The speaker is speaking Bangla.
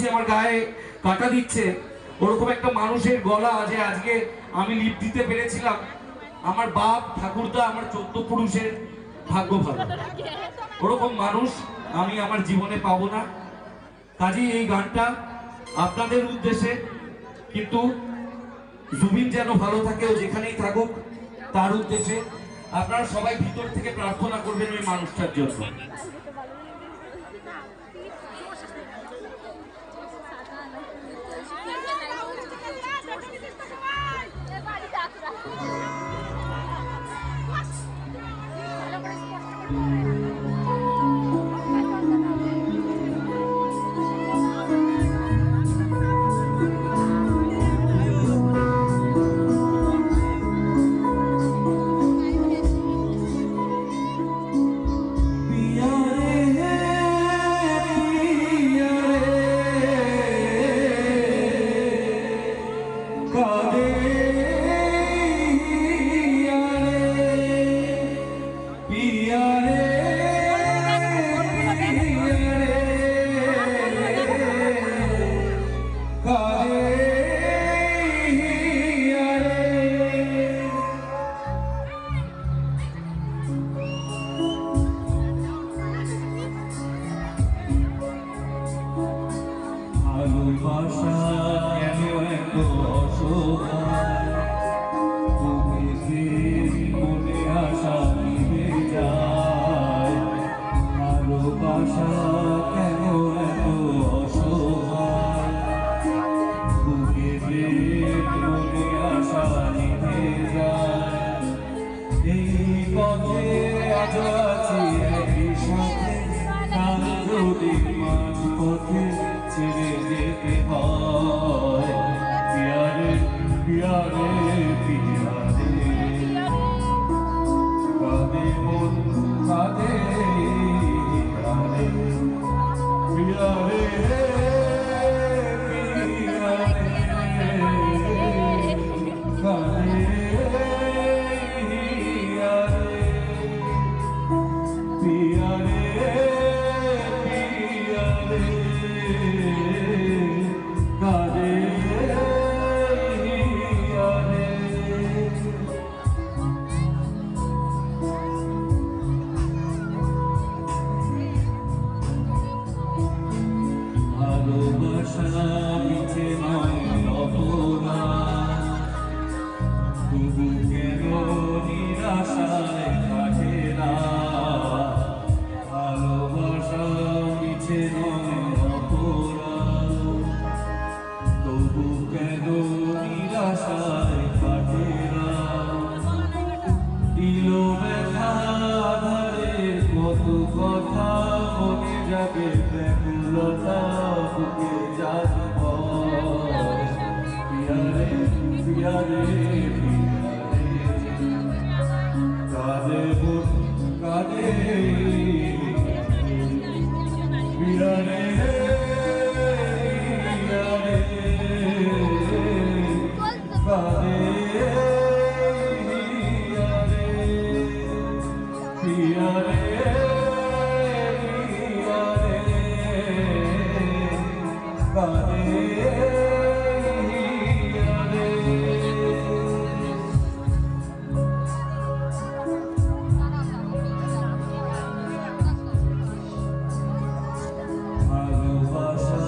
দিচ্ছে, আমার গায়ে কাটা দিচ্ছে, ওরকম একটা মানুষের গলা যে আজকে আমি লিপ দিতে পেরেছিলাম, আমার বাপ ঠাকুরদা আমার 14 পুরুষের ভাগ্য ভালো। ওরকম মানুষ আমি আমার জীবনে পাবো না। কাজেই এই গানটা আপনাদের উদ্দেশ্যে, কিন্তু জুবিন যেন ভালো থাকে, ও যেখানেই থাকুক তার উদ্দেশ্যে আপনারা সবাই ভিতর থেকে প্রার্থনা করবেন ওই মানুষটার জন্য। ভালোবাসা কেন এত অসহায়, তুমি যে মনে আশা নিভে যায়। ভালোবাসা কেন এত অসহায়, তুমি যে মনে আশা নিভে যায়। এই পথে আজ আছি একই সাথে, কাল যদি মাঝ পথে ছেড়ে যেতে হয়। পিয়ারে পিয়ারে পিয়ারে কাঁদে মন কাঁদে কাঁদে, পিয়ারে পিয়ারে কাঁদে পিয়ারে ভালোবাসা মিছে নয় অপরাধ, তবু কেন নিরাশায় কাটে না। ভালোবাসা মিছে নয় অপরাধ, তবু কেন নিরাশায় কাটে না। দিল ব্যথা ধারে কত কথা মনে যাবে, ব্যাকুলতা বুকে যাবে পিয়ারে পিয়ারে পিয়ারে কাঁদে মন কাঁদে পিয়ারে পিয়ারে কাঁদে পিয়ারে ভালোবাসা